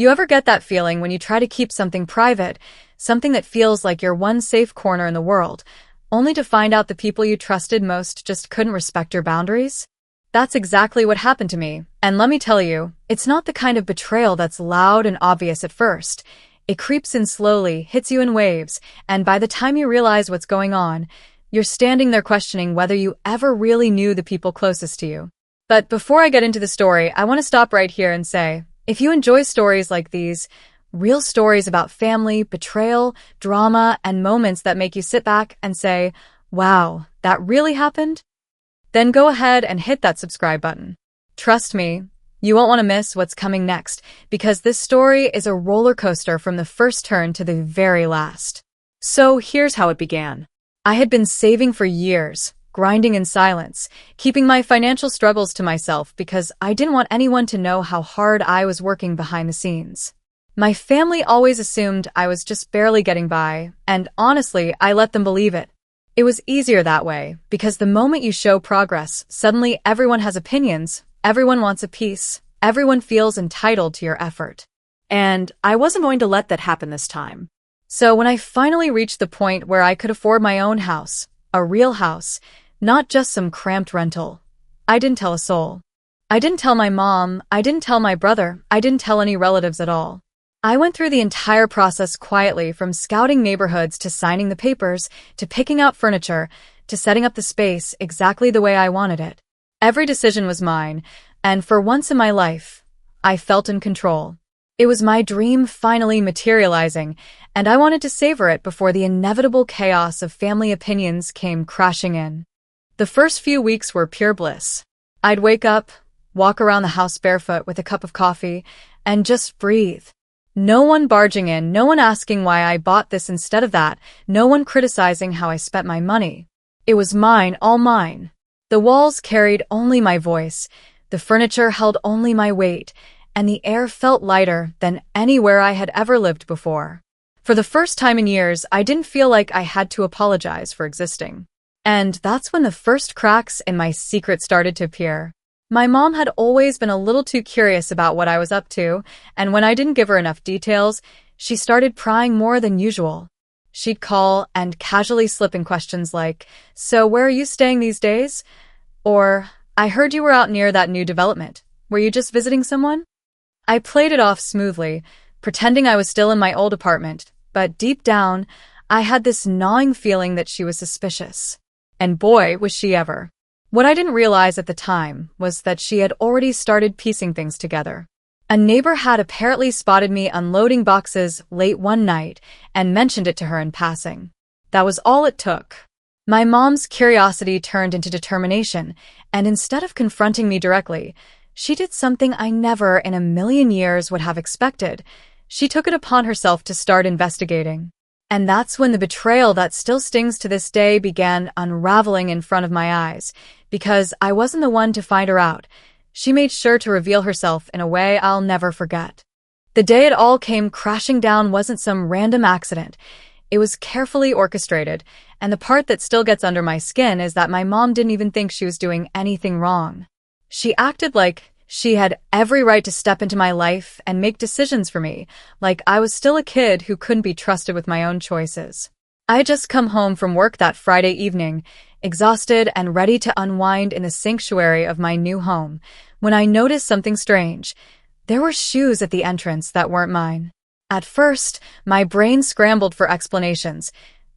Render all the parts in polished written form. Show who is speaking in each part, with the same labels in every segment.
Speaker 1: You ever get that feeling when you try to keep something private, something that feels like your one safe corner in the world, only to find out the people you trusted most just couldn't respect your boundaries? That's exactly what happened to me, and let me tell you, it's not the kind of betrayal that's loud and obvious at first. It creeps in slowly, hits you in waves, and by the time you realize what's going on, you're standing there questioning whether you ever really knew the people closest to you. But before I get into the story, I want to stop right here and say, if you enjoy stories like these, real stories about family, betrayal, drama, and moments that make you sit back and say, wow, that really happened? Then go ahead and hit that subscribe button. Trust me, you won't want to miss what's coming next, because this story is a roller coaster from the first turn to the very last. So here's how it began. I had been saving for years, grinding in silence, keeping my financial struggles to myself because I didn't want anyone to know how hard I was working behind the scenes. My family always assumed I was just barely getting by, and honestly, I let them believe it. It was easier that way, because the moment you show progress, suddenly everyone has opinions, everyone wants a piece, everyone feels entitled to your effort. And I wasn't going to let that happen this time. So when I finally reached the point where I could afford my own house, a real house, not just some cramped rental, I didn't tell a soul. I didn't tell my mom, I didn't tell my brother, I didn't tell any relatives at all. I went through the entire process quietly, from scouting neighborhoods to signing the papers, to picking out furniture, to setting up the space exactly the way I wanted it. Every decision was mine, and for once in my life, I felt in control. It was my dream finally materializing, and I wanted to savor it before the inevitable chaos of family opinions came crashing in. The first few weeks were pure bliss. I'd wake up, walk around the house barefoot with a cup of coffee, and just breathe. No one barging in, no one asking why I bought this instead of that, no one criticizing how I spent my money. It was mine, all mine. The walls carried only my voice, the furniture held only my weight, and the air felt lighter than anywhere I had ever lived before. For the first time in years, I didn't feel like I had to apologize for existing. And that's when the first cracks in my secret started to appear. My mom had always been a little too curious about what I was up to, and when I didn't give her enough details, she started prying more than usual. She'd call and casually slip in questions like, "So where are you staying these days?" Or, "I heard you were out near that new development. Were you just visiting someone?" I played it off smoothly, pretending I was still in my old apartment, but deep down, I had this gnawing feeling that she was suspicious. And boy, was she ever. What I didn't realize at the time was that she had already started piecing things together. A neighbor had apparently spotted me unloading boxes late one night and mentioned it to her in passing. That was all it took. My mom's curiosity turned into determination, and instead of confronting me directly, she did something I never in a million years would have expected. She took it upon herself to start investigating. And that's when the betrayal that still stings to this day began unraveling in front of my eyes, because I wasn't the one to find her out. She made sure to reveal herself in a way I'll never forget. The day it all came crashing down wasn't some random accident. It was carefully orchestrated, and the part that still gets under my skin is that my mom didn't even think she was doing anything wrong. She acted like she had every right to step into my life and make decisions for me, like I was still a kid who couldn't be trusted with my own choices. I had just come home from work that Friday evening, exhausted and ready to unwind in the sanctuary of my new home, when I noticed something strange. There were shoes at the entrance that weren't mine. At first, my brain scrambled for explanations.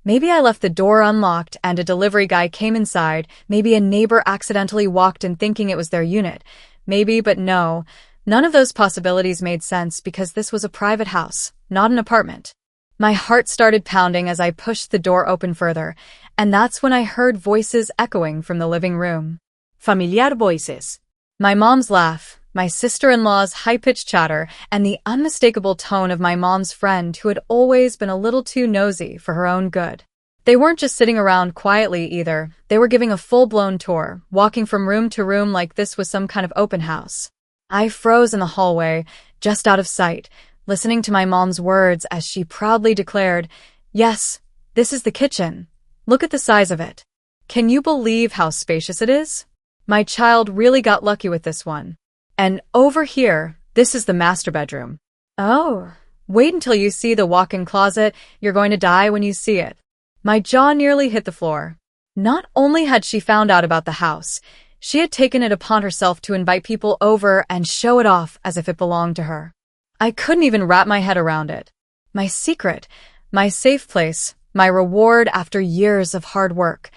Speaker 1: Maybe I left the door unlocked and a delivery guy came inside. Maybe a neighbor accidentally walked in thinking it was their unit. Maybe, but no. None of those possibilities made sense because this was a private house, not an apartment. My heart started pounding as I pushed the door open further, and that's when I heard voices echoing from the living room. Familiar voices. My mom's laugh, my sister-in-law's high-pitched chatter, and the unmistakable tone of my mom's friend who had always been a little too nosy for her own good. They weren't just sitting around quietly either. They were giving a full-blown tour, walking from room to room like this was some kind of open house. I froze in the hallway, just out of sight, listening to my mom's words as she proudly declared, "Yes, this is the kitchen. Look at the size of it. Can you believe how spacious it is? My child really got lucky with this one. And over here, this is the master bedroom." Oh, wait until you see the walk-in closet. You're going to die when you see it. My jaw nearly hit the floor. Not only had she found out about the house, she had taken it upon herself to invite people over and show it off as if it belonged to her. I couldn't even wrap my head around it. My secret, my safe place, my reward after years of hard work.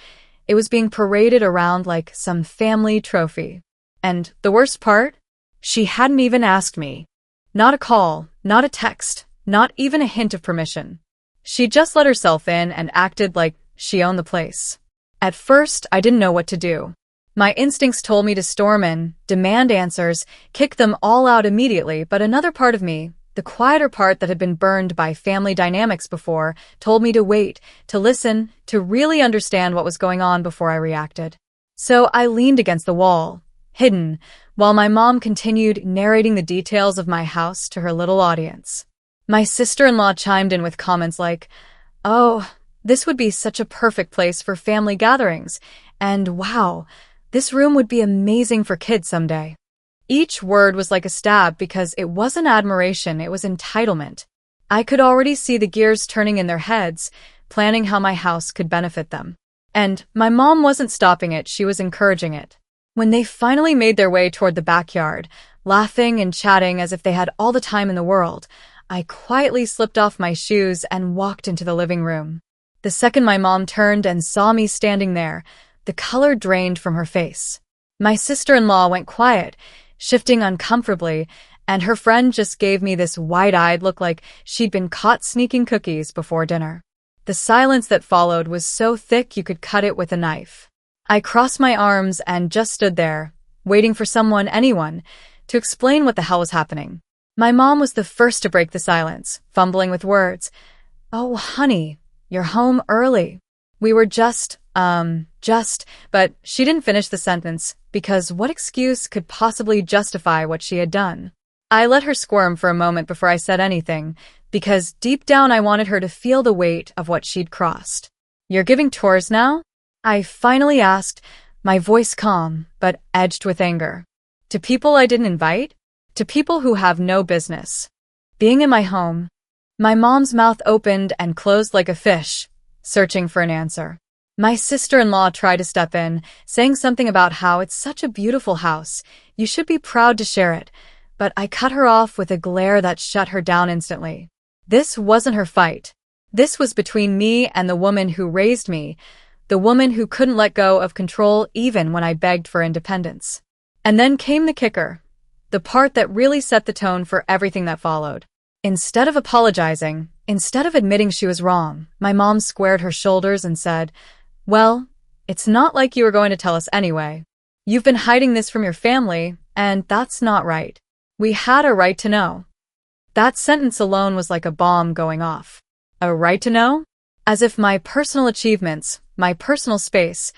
Speaker 1: It was being paraded around like some family trophy. And the worst part? She hadn't even asked me. Not a call, not a text, not even a hint of permission. She just let herself in and acted like she owned the place. At first, I didn't know what to do. My instincts told me to storm in, demand answers, kick them all out immediately, but another part of me, the quieter part that had been burned by family dynamics before, told me to wait, to listen, to really understand what was going on before I reacted. So I leaned against the wall, hidden, while my mom continued narrating the details of my house to her little audience. My sister-in-law chimed in with comments like, "Oh, this would be such a perfect place for family gatherings, and wow, this room would be amazing for kids someday." Each word was like a stab because it wasn't admiration, it was entitlement. I could already see the gears turning in their heads, planning how my house could benefit them. And my mom wasn't stopping it, she was encouraging it. When they finally made their way toward the backyard, laughing and chatting as if they had all the time in the world, I quietly slipped off my shoes and walked into the living room. The second my mom turned and saw me standing there, the color drained from her face. My sister-in-law went quiet, shifting uncomfortably, and her friend just gave me this wide-eyed look like she'd been caught sneaking cookies before dinner. The silence that followed was so thick you could cut it with a knife. I crossed my arms and just stood there, waiting for someone, anyone, to explain what the hell was happening. My mom was the first to break the silence, fumbling with words. "Oh, honey, you're home early. We were but she didn't finish the sentence, because what excuse could possibly justify what she had done? I let her squirm for a moment before I said anything, because deep down I wanted her to feel the weight of what she'd crossed. "You're giving tours now?" I finally asked, my voice calm, but edged with anger. "To people I didn't invite? To people who have no business being in my home?" My mom's mouth opened and closed like a fish, searching for an answer. My sister-in-law tried to step in, saying something about how it's such a beautiful house, you should be proud to share it, but I cut her off with a glare that shut her down instantly. This wasn't her fight. This was between me and the woman who raised me, the woman who couldn't let go of control even when I begged for independence. And then came the kicker, the part that really set the tone for everything that followed. Instead of apologizing, instead of admitting she was wrong, my mom squared her shoulders and said, "Well, it's not like you were going to tell us anyway. You've been hiding this from your family, and that's not right. We had a right to know." That sentence alone was like a bomb going off. A right to know? As if my personal achievements, my personal space,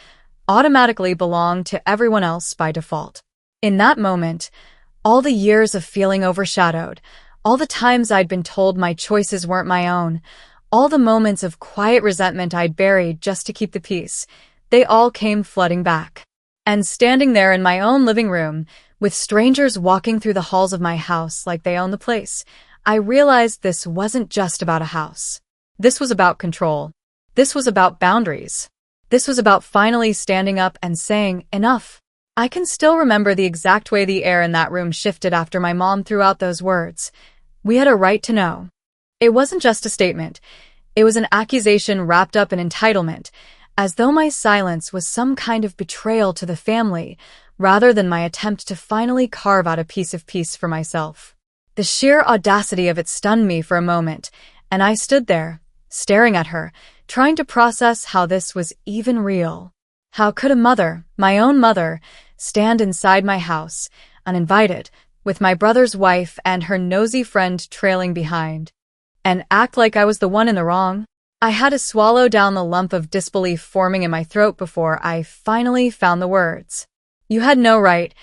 Speaker 1: automatically belonged to everyone else by default. In that moment, all the years of feeling overshadowed, all the times I'd been told my choices weren't my own, all the moments of quiet resentment I'd buried just to keep the peace, they all came flooding back. And standing there in my own living room, with strangers walking through the halls of my house like they owned the place, I realized this wasn't just about a house. This was about control. This was about boundaries. This was about finally standing up and saying, "Enough." I can still remember the exact way the air in that room shifted after my mom threw out those words. We had a right to know. It wasn't just a statement. It was an accusation wrapped up in entitlement, as though my silence was some kind of betrayal to the family, rather than my attempt to finally carve out a piece of peace for myself. The sheer audacity of it stunned me for a moment, and I stood there, staring at her, trying to process how this was even real. How could a mother, my own mother, stand inside my house, uninvited, with my brother's wife and her nosy friend trailing behind, and act like I was the one in the wrong? I had to swallow down the lump of disbelief forming in my throat before I finally found the words. "You had no right,"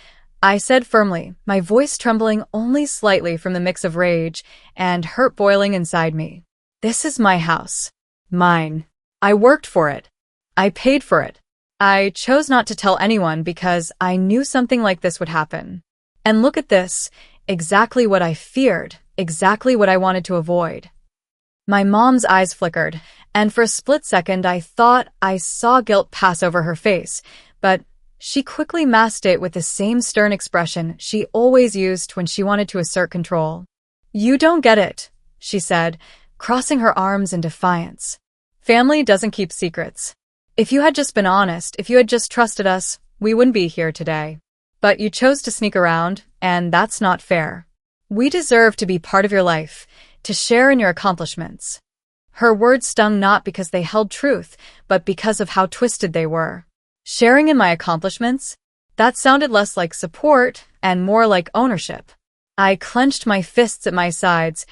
Speaker 1: I said firmly, my voice trembling only slightly from the mix of rage and hurt boiling inside me. "This is my house. Mine. I worked for it. I paid for it. I chose not to tell anyone because I knew something like this would happen. And look at this, exactly what I feared, exactly what I wanted to avoid. My mom's eyes flickered, and for a split second I thought I saw guilt pass over her face, but she quickly masked it with the same stern expression she always used when she wanted to assert control. "You don't get it," she said, crossing her arms in defiance. "Family doesn't keep secrets. If you had just been honest, if you had just trusted us, we wouldn't be here today. But you chose to sneak around, and that's not fair. We deserve to be part of your life, to share in your accomplishments." Her words stung not because they held truth, but because of how twisted they were. Sharing in my accomplishments? That sounded less like support and more like ownership. I clenched my fists at my sides,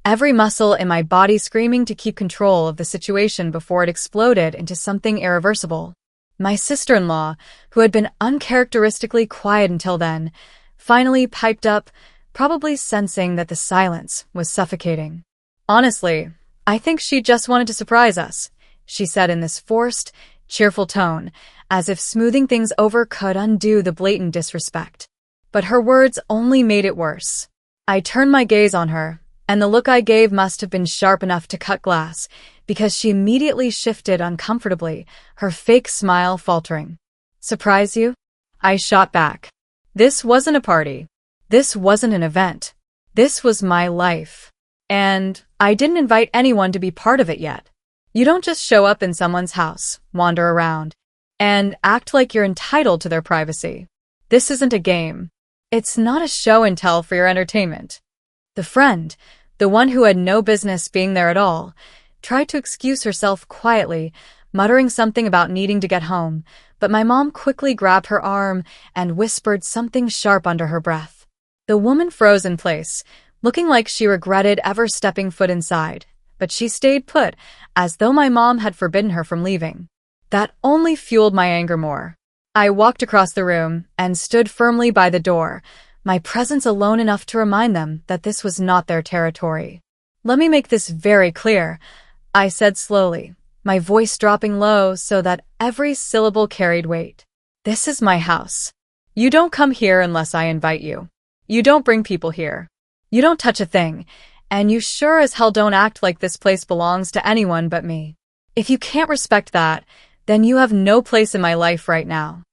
Speaker 1: every muscle in my body screaming to keep control of the situation before it exploded into something irreversible. My sister-in-law, who had been uncharacteristically quiet until then, finally piped up, probably sensing that the silence was suffocating. "Honestly, I think she just wanted to surprise us," she said in this forced, cheerful tone, as if smoothing things over could undo the blatant disrespect. But her words only made it worse. I turned my gaze on her, and the look I gave must have been sharp enough to cut glass, because she immediately shifted uncomfortably, her fake smile faltering. "Surprise you?" I shot back. "This wasn't a party. This wasn't an event. This was my life. And I didn't invite anyone to be part of it yet. You don't just show up in someone's house, wander around, and act like you're entitled to their privacy. This isn't a game. It's not a show and tell for your entertainment." The friend, the one who had no business being there at all, tried to excuse herself quietly, muttering something about needing to get home, but my mom quickly grabbed her arm and whispered something sharp under her breath. The woman froze in place, looking like she regretted ever stepping foot inside, but she stayed put, as though my mom had forbidden her from leaving. That only fueled my anger more. I walked across the room and stood firmly by the door, my presence alone enough to remind them that this was not their territory. "Let me make this very clear," I said slowly, my voice dropping low so that every syllable carried weight. "This is my house. You don't come here unless I invite you. You don't bring people here. You don't touch a thing, and you sure as hell don't act like this place belongs to anyone but me. If you can't respect that, then you have no place in my life right now."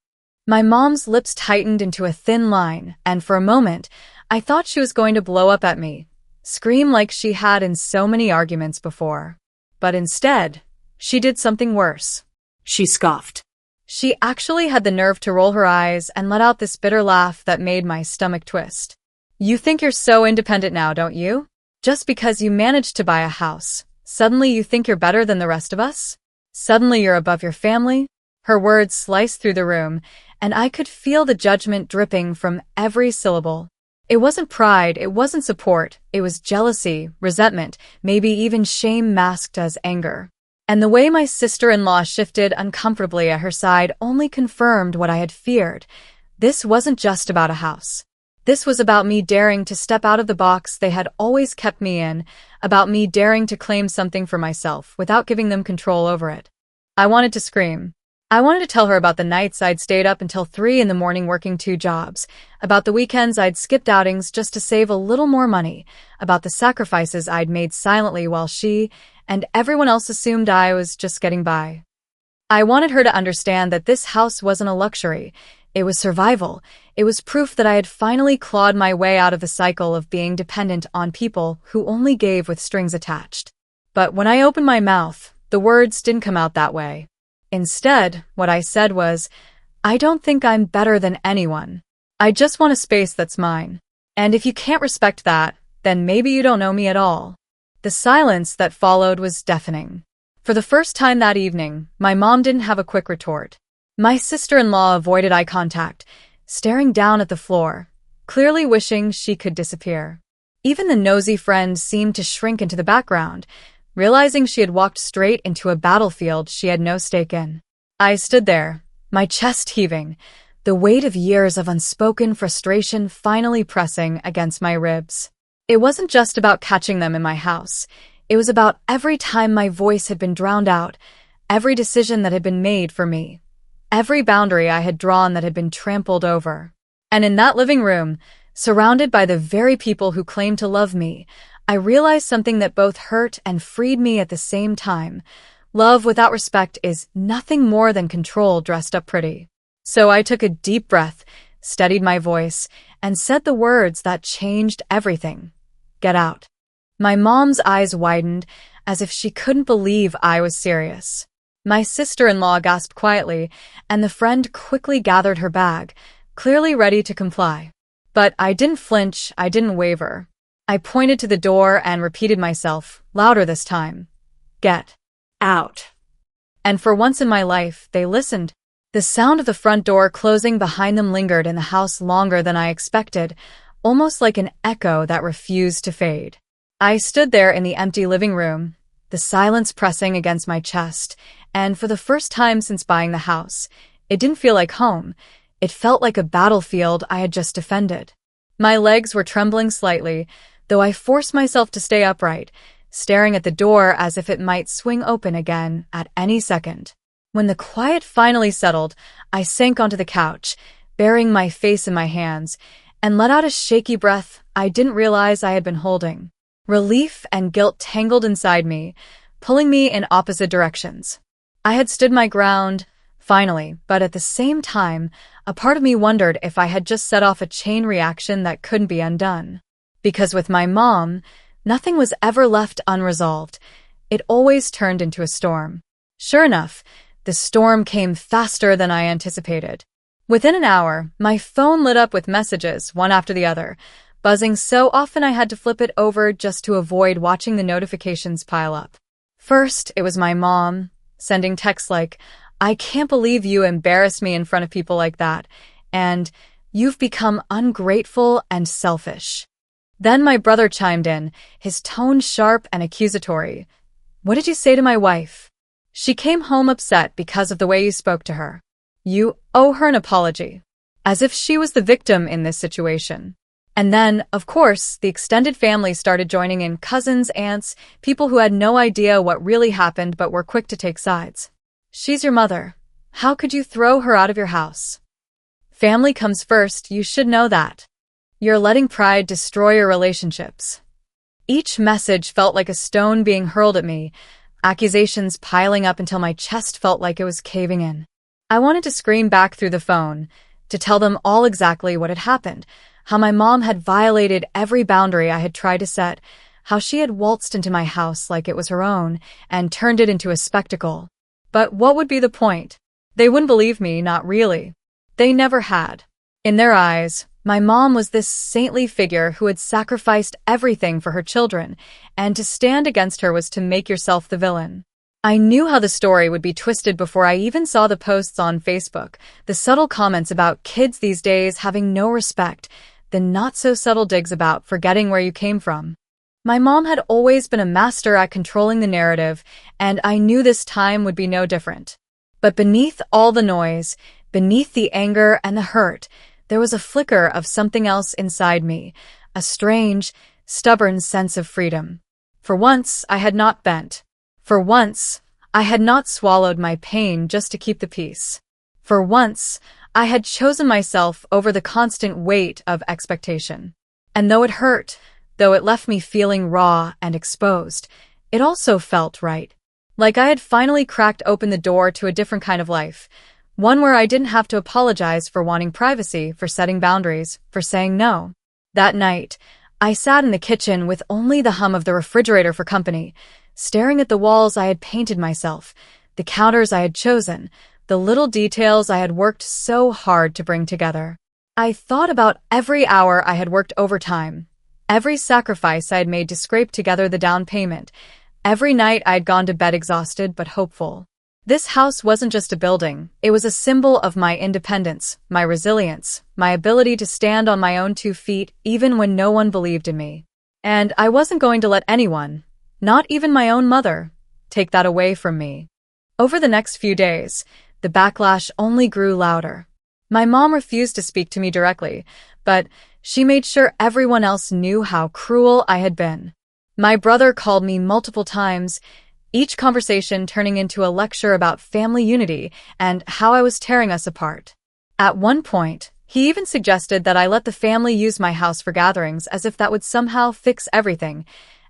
Speaker 1: My mom's lips tightened into a thin line, and for a moment, I thought she was going to blow up at me, scream like she had in so many arguments before. But instead, she did something worse. She scoffed. She actually had the nerve to roll her eyes and let out this bitter laugh that made my stomach twist. "You think you're so independent now, don't you? Just because you managed to buy a house, suddenly you think you're better than the rest of us? Suddenly you're above your family?" Her words sliced through the room, and I could feel the judgment dripping from every syllable. It wasn't pride, it wasn't support, it was jealousy, resentment, maybe even shame masked as anger. And the way my sister-in-law shifted uncomfortably at her side only confirmed what I had feared. This wasn't just about a house. This was about me daring to step out of the box they had always kept me in, about me daring to claim something for myself without giving them control over it. I wanted to scream. I wanted to tell her about the nights I'd stayed up until 3 in the morning working 2 jobs, about the weekends I'd skipped outings just to save a little more money, about the sacrifices I'd made silently while she and everyone else assumed I was just getting by. I wanted her to understand that this house wasn't a luxury. It was survival. It was proof that I had finally clawed my way out of the cycle of being dependent on people who only gave with strings attached. But when I opened my mouth, the words didn't come out that way. Instead, what I said was, "I don't think I'm better than anyone. I just want a space that's mine. And if you can't respect that, then maybe you don't know me at all." The silence that followed was deafening. For the first time that evening, my mom didn't have a quick retort. My sister-in-law avoided eye contact, staring down at the floor, clearly wishing she could disappear. Even the nosy friend seemed to shrink into the background, realizing she had walked straight into a battlefield she had no stake in. I stood there, my chest heaving, the weight of years of unspoken frustration finally pressing against my ribs. It wasn't just about catching them in my house. It was about every time my voice had been drowned out, every decision that had been made for me, every boundary I had drawn that had been trampled over. And in that living room, Surrounded by the very people who claimed to love me, I realized something that both hurt and freed me at the same time. Love without respect is nothing more than control dressed up pretty. So I took a deep breath, steadied my voice, and said the words that changed everything. Get out. My mom's eyes widened, as if she couldn't believe I was serious. My sister-in-law gasped quietly, and the friend quickly gathered her bag, clearly ready to comply. But I didn't flinch, I didn't waver. I pointed to the door and repeated myself, louder this time. Get out. And for once in my life, they listened. The sound of the front door closing behind them lingered in the house longer than I expected, almost like an echo that refused to fade. I stood there in the empty living room, the silence pressing against my chest, and for the first time since buying the house, it didn't feel like home. It felt like a battlefield I had just defended. My legs were trembling slightly, though I forced myself to stay upright, staring at the door as if it might swing open again at any second. When the quiet finally settled, I sank onto the couch, burying my face in my hands, and let out a shaky breath I didn't realize I had been holding. Relief and guilt tangled inside me, pulling me in opposite directions. I had stood my ground, finally, but at the same time, a part of me wondered if I had just set off a chain reaction that couldn't be undone. Because with my mom, nothing was ever left unresolved. It always turned into a storm. Sure enough, the storm came faster than I anticipated. Within an hour, my phone lit up with messages, one after the other, buzzing so often I had to flip it over just to avoid watching the notifications pile up. First, it was my mom, sending texts like, I can't believe you embarrassed me in front of people like that, and you've become ungrateful and selfish. Then my brother chimed in, his tone sharp and accusatory. What did you say to my wife? She came home upset because of the way you spoke to her. You owe her an apology. As if she was the victim in this situation. And then, of course, the extended family started joining in, cousins, aunts, people who had no idea what really happened but were quick to take sides. She's your mother. How could you throw her out of your house? Family comes first, you should know that. You're letting pride destroy your relationships. Each message felt like a stone being hurled at me, accusations piling up until my chest felt like it was caving in. I wanted to scream back through the phone, to tell them all exactly what had happened, how my mom had violated every boundary I had tried to set, how she had waltzed into my house like it was her own and turned it into a spectacle. But what would be the point? They wouldn't believe me, not really. They never had. In their eyes, my mom was this saintly figure who had sacrificed everything for her children, and to stand against her was to make yourself the villain. I knew how the story would be twisted before I even saw the posts on Facebook, the subtle comments about kids these days having no respect, the not-so-subtle digs about forgetting where you came from. My mom had always been a master at controlling the narrative, and I knew this time would be no different. But beneath all the noise, beneath the anger and the hurt, there was a flicker of something else inside me, a strange, stubborn sense of freedom. For once, I had not bent. For once, I had not swallowed my pain just to keep the peace. For once, I had chosen myself over the constant weight of expectation. And though it hurt, though it left me feeling raw and exposed, it also felt right. Like I had finally cracked open the door to a different kind of life, one where I didn't have to apologize for wanting privacy, for setting boundaries, for saying no. That night, I sat in the kitchen with only the hum of the refrigerator for company, staring at the walls I had painted myself, the counters I had chosen, the little details I had worked so hard to bring together. I thought about every hour I had worked overtime, every sacrifice I had made to scrape together the down payment, every night I had gone to bed exhausted but hopeful. This house wasn't just a building, it was a symbol of my independence, my resilience, my ability to stand on my own 2 feet even when no one believed in me. And I wasn't going to let anyone, not even my own mother, take that away from me. Over the next few days, the backlash only grew louder. My mom refused to speak to me directly, but she made sure everyone else knew how cruel I had been. My brother called me multiple times, each conversation turning into a lecture about family unity and how I was tearing us apart. At one point, He even suggested that I let the family use my house for gatherings as if that would somehow fix everything,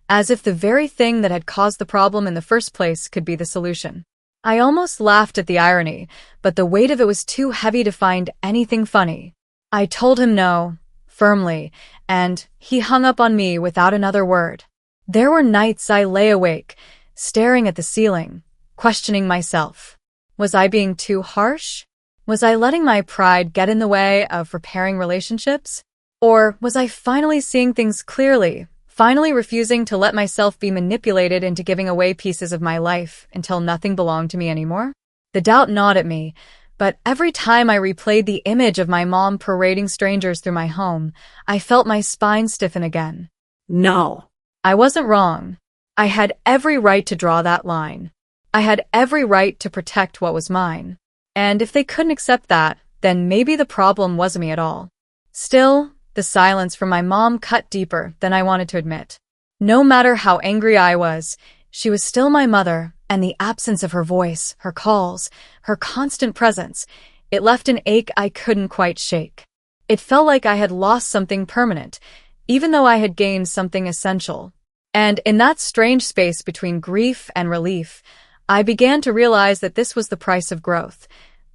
Speaker 1: as if the very thing that had caused the problem in the first place could be the solution. I almost laughed at the irony, but the weight of it was too heavy to find anything funny. I told him no, firmly, and he hung up on me without another word. There were nights I lay awake, staring at the ceiling, questioning myself. Was I being too harsh? Was I letting my pride get in the way of repairing relationships? Or was I finally seeing things clearly, finally refusing to let myself be manipulated into giving away pieces of my life until nothing belonged to me anymore? The doubt gnawed at me, but every time I replayed the image of my mom parading strangers through my home, I felt my spine stiffen again.
Speaker 2: No.
Speaker 1: I wasn't wrong. I had every right to draw that line. I had every right to protect what was mine. And if they couldn't accept that, then maybe the problem wasn't me at all. Still, the silence from my mom cut deeper than I wanted to admit. No matter how angry I was, she was still my mother, and the absence of her voice, her calls, her constant presence, it left an ache I couldn't quite shake. It felt like I had lost something permanent, even though I had gained something essential. And in that strange space between grief and relief, I began to realize that this was the price of growth.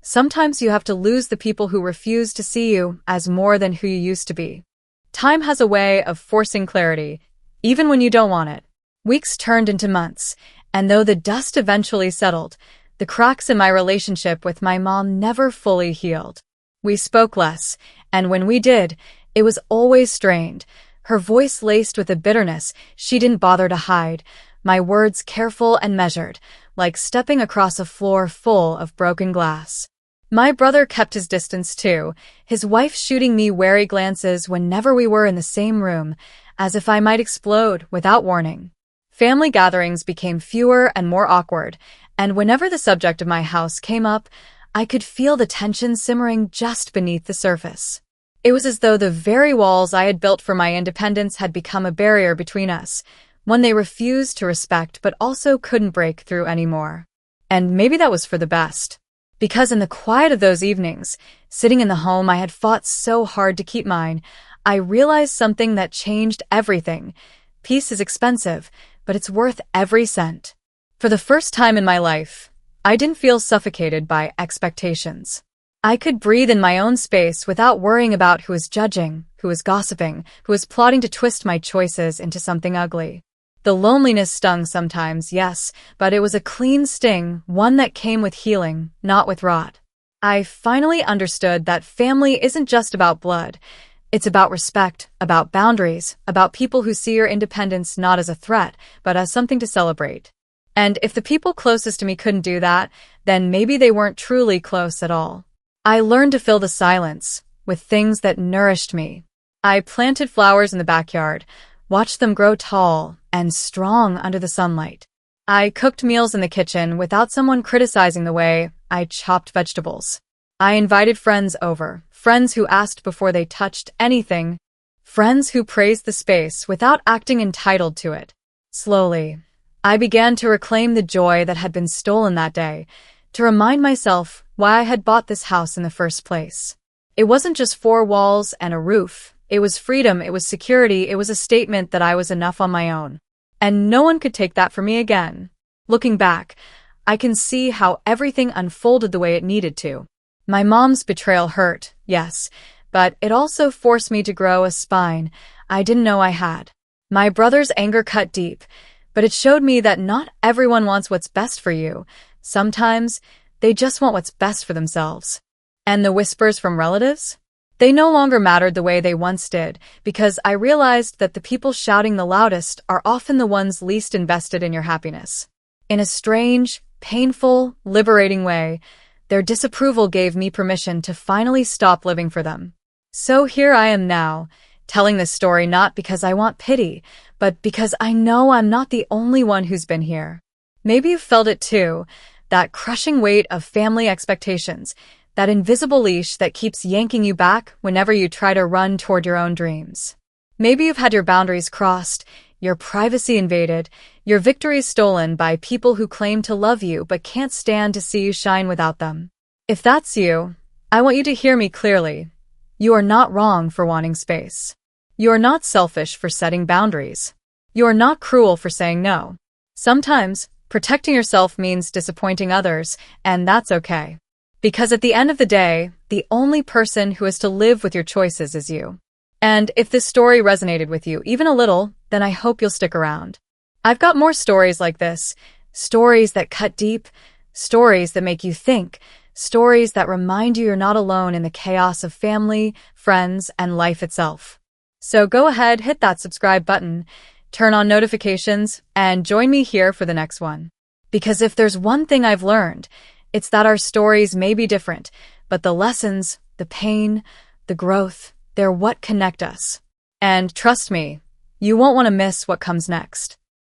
Speaker 1: Sometimes you have to lose the people who refuse to see you as more than who you used to be. Time has a way of forcing clarity, even when you don't want it. Weeks turned into months, and though the dust eventually settled, the cracks in my relationship with my mom never fully healed. We spoke less, and when we did, it was always strained, her voice laced with a bitterness she didn't bother to hide, my words careful and measured, like stepping across a floor full of broken glass. My brother kept his distance too, his wife shooting me wary glances whenever we were in the same room, as if I might explode without warning. Family gatherings became fewer and more awkward, and whenever the subject of my house came up, I could feel the tension simmering just beneath the surface. It was as though the very walls I had built for my independence had become a barrier between us, one they refused to respect but also couldn't break through anymore. And maybe that was for the best. Because in the quiet of those evenings, sitting in the home I had fought so hard to keep mine, I realized something that changed everything. Peace is expensive, but it's worth every cent. For the first time in my life, I didn't feel suffocated by expectations. I could breathe in my own space without worrying about who was judging, who was gossiping, who was plotting to twist my choices into something ugly. The loneliness stung sometimes, yes, but it was a clean sting, one that came with healing, not with rot. I finally understood that family isn't just about blood. It's about respect, about boundaries, about people who see your independence not as a threat, but as something to celebrate. And if the people closest to me couldn't do that, then maybe they weren't truly close at all. I learned to fill the silence with things that nourished me. I planted flowers in the backyard, watched them grow tall and strong under the sunlight. I cooked meals in the kitchen without someone criticizing the way I chopped vegetables. I invited friends over, friends who asked before they touched anything, friends who praised the space without acting entitled to it. Slowly, I began to reclaim the joy that had been stolen that day, to remind myself why I had bought this house in the first place. It wasn't just four walls and a roof. It was freedom, it was security, it was a statement that I was enough on my own. And no one could take that from me again. Looking back, I can see how everything unfolded the way it needed to. My mom's betrayal hurt, yes, but it also forced me to grow a spine I didn't know I had. My brother's anger cut deep, but it showed me that not everyone wants what's best for you. Sometimes, they just want what's best for themselves. And the whispers from relatives? They no longer mattered the way they once did, because I realized that the people shouting the loudest are often the ones least invested in your happiness. In a strange, painful, liberating way, their disapproval gave me permission to finally stop living for them. So here I am now, telling this story not because I want pity, but because I know I'm not the only one who's been here. Maybe you've felt it too, that crushing weight of family expectations, that invisible leash that keeps yanking you back whenever you try to run toward your own dreams. Maybe you've had your boundaries crossed, your privacy invaded, your victories stolen by people who claim to love you but can't stand to see you shine without them. If that's you, I want you to hear me clearly. You are not wrong for wanting space. You are not selfish for setting boundaries. You are not cruel for saying no. Sometimes, protecting yourself means disappointing others, and that's okay. Because at the end of the day, the only person who has to live with your choices is you. And if this story resonated with you even a little, then I hope you'll stick around. I've got more stories like this, stories that cut deep, stories that make you think, stories that remind you you're not alone in the chaos of family, friends, and life itself. So go ahead, hit that subscribe button, turn on notifications, and join me here for the next one. Because if there's one thing I've learned, it's that our stories may be different, but the lessons, the pain, the growth, they're what connect us. And trust me, you won't want to miss what comes next.